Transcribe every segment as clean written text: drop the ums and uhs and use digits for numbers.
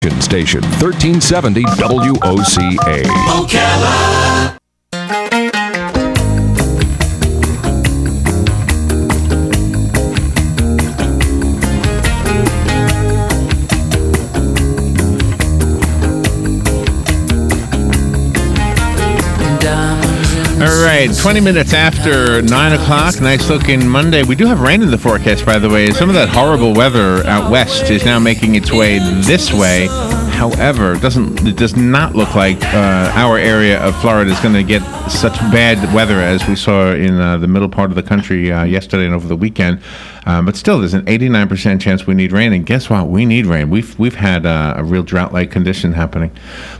Station 1370 WOCA. Ocala. All right, 20 minutes after 9 o'clock, nice looking Monday. We do have rain in the forecast, by the way. Some of that horrible weather out west is now making its way this way. However, it does not look like our area of Florida is going to get such bad weather as we saw in the middle part of the country yesterday and over the weekend. But still, there's an 89% chance we need rain. And guess what? We need rain. We've had a real drought-like condition happening.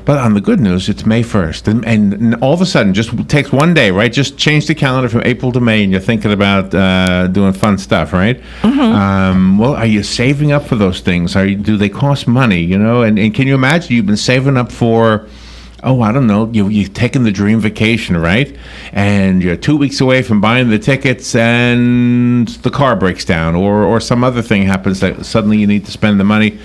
But on the good news, it's May 1st. And all of a sudden, just takes one day, right? Just change the calendar from April to May, and you're thinking about doing fun stuff, right? Mm-hmm. Well, are you saving up for those things? Do they cost money, you know? And can you imagine you've been saving up for... Oh, I don't know. You've taken the dream vacation, right? And you're 2 weeks away from buying the tickets and the car breaks down or some other thing happens that suddenly you need to spend the money.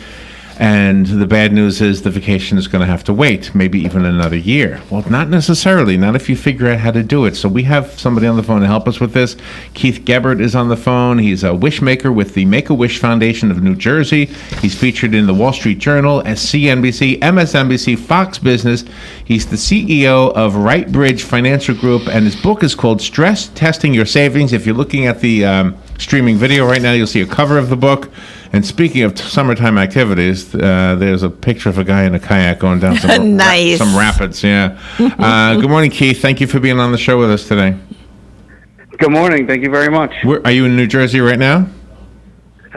And the bad news is the vacation is going to have to wait, maybe even another year. Well, not necessarily, not if you figure out how to do it. So we have somebody on the phone to help us with this. Keith Gebert is on the phone. He's a wish maker with the Make-A-Wish Foundation of New Jersey. He's featured in the Wall Street Journal, CNBC, MSNBC, Fox Business. He's the CEO of Right Bridge Financial Group, and his book is called Stress Testing Your Savings. If you're looking at the streaming video right now, you'll see a cover of the book. And speaking of summertime activities, there's a picture of a guy in a kayak going down some, nice. Some rapids. Yeah. Good morning, Keith. Thank you for being on the show with us today. Good morning. Thank you very much. Are you in New Jersey right now?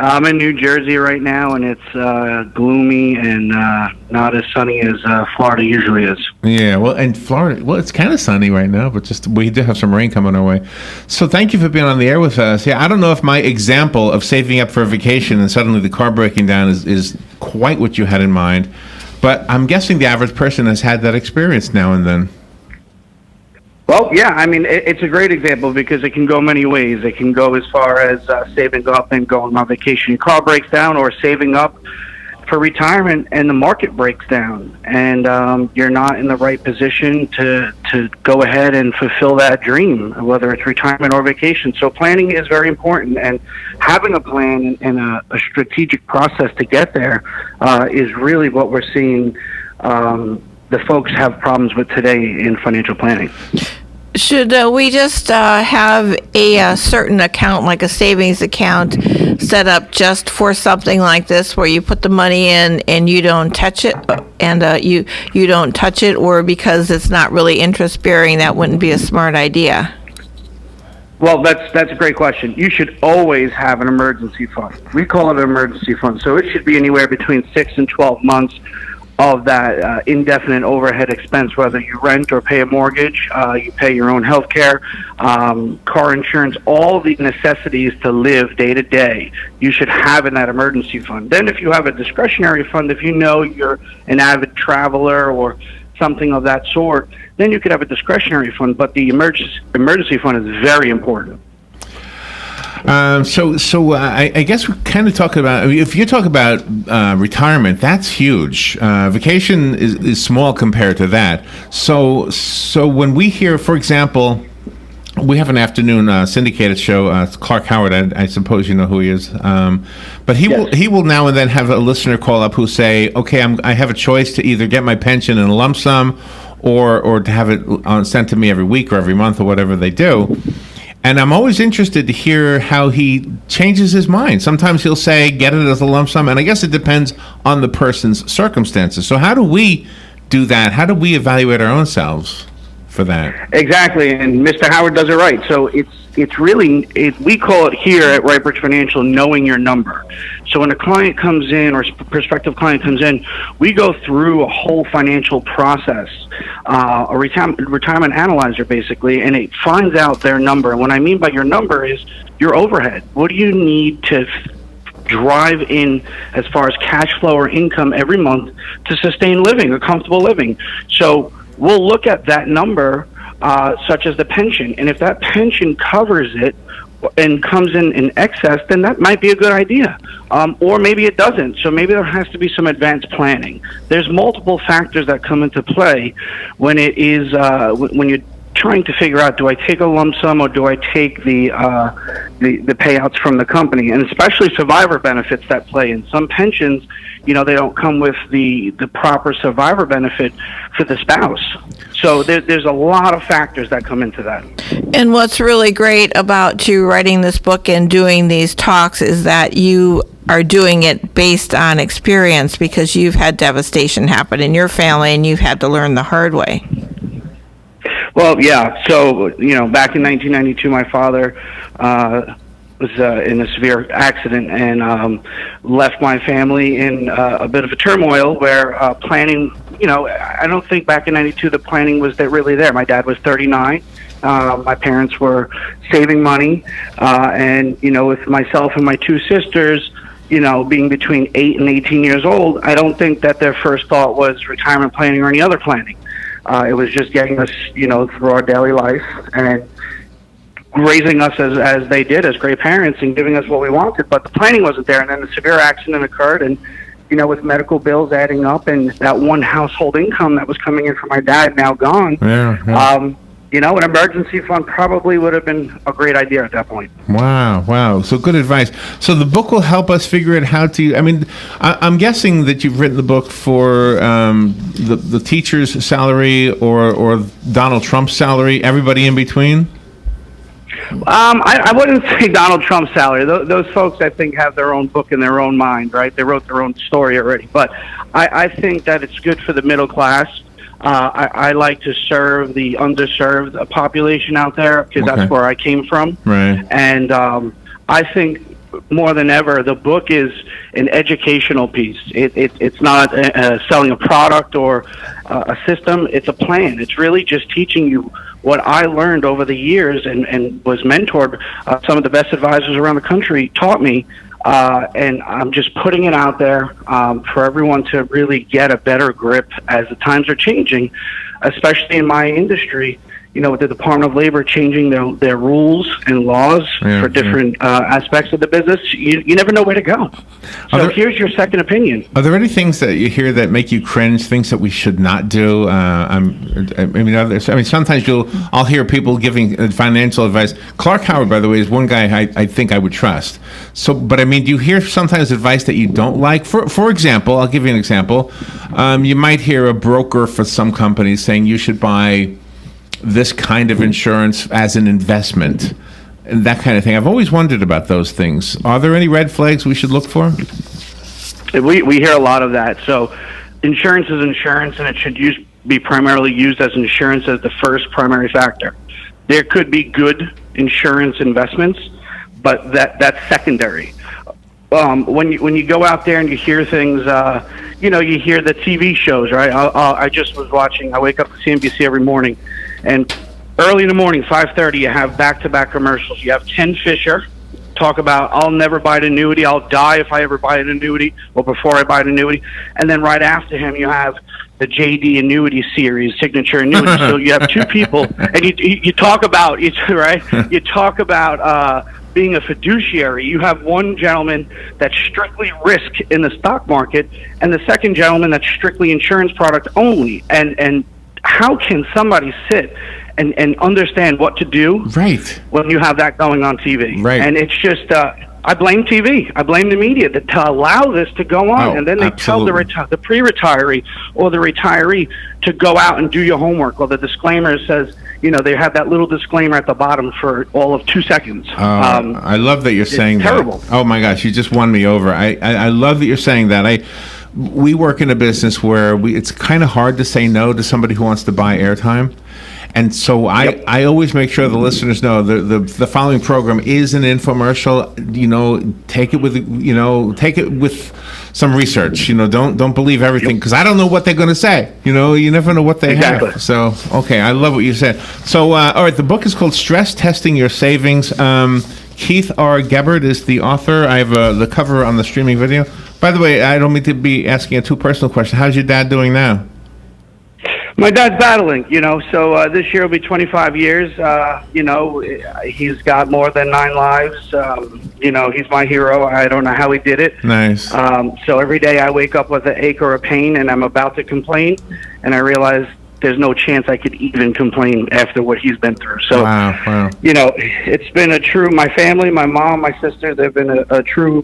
I'm in New Jersey right now, and it's gloomy and not as sunny as Florida usually is. Yeah, well, and Florida, it's kind of sunny right now, but we do have some rain coming our way. So thank you for being on the air with us. Yeah, I don't know if my example of saving up for a vacation and suddenly the car breaking down is quite what you had in mind, but I'm guessing the average person has had that experience now and then. Well, yeah, I mean, it's a great example because it can go many ways. It can go as far as saving up and going on vacation. Your car breaks down, or saving up for retirement and the market breaks down, and you're not in the right position to go ahead and fulfill that dream, whether it's retirement or vacation. So planning is very important, and having a plan and a strategic process to get there is really what we're seeing the folks have problems with today in financial planning. Should we just have a certain account, like a savings account, set up just for something like this, where you put the money in and you don't touch it, and you don't touch it, or because it's not really interest bearing, that wouldn't be a smart idea? Well, that's a great question. You should always have an emergency fund. We call it an emergency fund, so it should be anywhere between 6 and 12 months of that indefinite overhead expense, whether you rent or pay a mortgage, you pay your own health care, car insurance, all the necessities to live day to day, you should have in that emergency fund. Then if you have a discretionary fund, if you know you're an avid traveler or something of that sort, then you could have a discretionary fund, but the emergency fund is very important. So I guess we're kind of talking about, if you talk about retirement, that's huge. Vacation is small compared to that. So when we hear, for example, we have an afternoon syndicated show. Clark Howard, I suppose you know who he is. But he will now and then have a listener call up who say, okay, I have a choice to either get my pension in a lump sum or to have it sent to me every week or every month or whatever they do. And I'm always interested to hear how he changes his mind. Sometimes he'll say, get it as a lump sum, and I guess it depends on the person's circumstances. So how do we do that? How do we evaluate our own selves for that? Exactly, and Mr. Howard does it right. So it's really, we call it here at Right Bridge Financial, knowing your number. So when a client comes in, or prospective client comes in, we go through a whole financial process, a retirement analyzer basically, and it finds out their number. And what I mean by your number is your overhead. What do you need to drive in as far as cash flow or income every month to sustain living, a comfortable living? So we'll look at that number, such as the pension, and if that pension covers it, and comes in excess, then that might be a good idea. Or maybe it doesn't. So maybe there has to be some advanced planning. There's multiple factors that come into play when it is when you're trying to figure out, do I take a lump sum or do I take the payouts from the company, and especially survivor benefits that play in. Some pensions, they don't come with the proper survivor benefit for the spouse. So there's a lot of factors that come into that. And what's really great about you writing this book and doing these talks is that you are doing it based on experience, because you've had devastation happen in your family and you've had to learn the hard way. Well, yeah. So, back in 1992, my father was in a severe accident and left my family in a bit of a turmoil where planning, I don't think back in 92 the planning was really there. My dad was 39. My parents were saving money. And, with myself and my two sisters, being between 8 and 18 years old, I don't think that their first thought was retirement planning or any other planning. It was just getting us, through our daily life and raising us as they did, as great parents, and giving us what we wanted. But the planning wasn't there. And then the severe accident occurred, and, with medical bills adding up and that one household income that was coming in from my dad now gone, an emergency fund probably would have been a great idea at that point. Wow. So good advice. So the book will help us figure out how to, I'm guessing that you've written the book for the teacher's salary or Donald Trump's salary, everybody in between? I wouldn't say Donald Trump's salary. Those folks, I think, have their own book in their own mind, right? They wrote their own story already. But I think that it's good for the middle class. I like to serve the underserved population out there, because that's where I came from. Right. And I think more than ever, the book is an educational piece. It's not selling a product or a system. It's a plan. It's really just teaching you what I learned over the years and was mentored. Some of the best advisors around the country taught me. And I'm just putting it out there for everyone to really get a better grip as the times are changing, especially in my industry. With the Department of Labor changing their rules and laws for different aspects of the business, you never know where to go. So here's your second opinion. Are there any things that you hear that make you cringe, things that we should not do? Sometimes I'll hear people giving financial advice. Clark Howard, by the way, is one guy I think I would trust. So, but do you hear sometimes advice that you don't like? For example, I'll give you an example. You might hear a broker for some companies saying you should buy this kind of insurance as an investment, and that kind of thing. I've always wondered about those things. Are there any red flags we should look for? We hear a lot of that. So insurance is insurance, and it should be primarily used as insurance as the first primary factor. There could be good insurance investments, but that's secondary. When you go out there and you hear things, you hear the TV shows, right? I just was watching. I wake up to CNBC every morning, and early in the morning, 5:30, you have back-to-back commercials. You have Ken Fisher talk about, I'll never buy an annuity. I'll die if I ever buy an annuity, or before I buy an annuity. And then right after him, you have the JD annuity series, signature annuity. So you have two people, and you talk about, right? You talk about being a fiduciary. You have one gentleman that's strictly risk in the stock market, and the second gentleman that's strictly insurance product only. And how can somebody sit and understand what to do when you have that going on TV? Right. And it's just, I blame TV. I blame the media to allow this to go on. And then they tell the pre-retiree or the retiree to go out and do your homework. Well, the disclaimer says, they have that little disclaimer at the bottom for all of 2 seconds. I love that you're saying terrible. that. Oh my gosh, you just won me over. I love that you're saying that. We work in a business where it's kind of hard to say no to somebody who wants to buy airtime. And so I always make sure the listeners know the following program is an infomercial. Take it with some research. Don't believe everything, because I don't know what they're going to say. You never know what they have. So okay, I love what you said. So all right, the book is called Stress Testing Your Savings. Keith R. Gebert is the author. I have the cover on the streaming video. By the way, I don't mean to be asking a too personal question. How's your dad doing now? My dad's battling, so this year will be 25 years. He's got more than 9 lives. He's my hero. I don't know how he did it. Nice. So every day I wake up with an ache or a pain, and I'm about to complain, and I realize there's no chance I could even complain after what he's been through. So, wow. It's been my family, my mom, my sister, they've been a true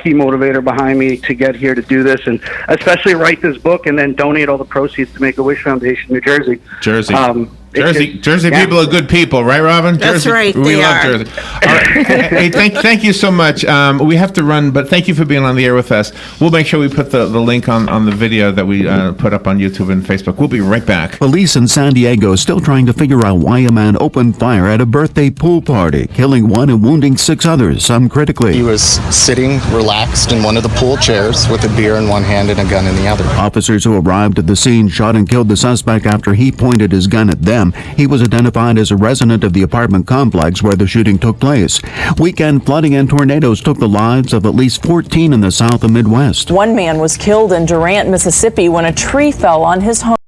key motivator behind me to get here to do this, and especially write this book and then donate all the proceeds to Make-A-Wish Foundation, New Jersey. Jersey people are good people, right, Robin? That's Jersey, right, we they love are. Jersey. All right. Hey, thank you so much. We have to run, but thank you for being on the air with us. We'll make sure we put the link on the video that we put up on YouTube and Facebook. We'll be right back. Police in San Diego are still trying to figure out why a man opened fire at a birthday pool party, killing 1 and wounding 6 others, some critically. He was sitting relaxed in one of the pool chairs with a beer in one hand and a gun in the other. Officers who arrived at the scene shot and killed the suspect after he pointed his gun at them. He was identified as a resident of the apartment complex where the shooting took place. Weekend flooding and tornadoes took the lives of at least 14 in the South and Midwest. One man was killed in Durant, Mississippi when a tree fell on his home.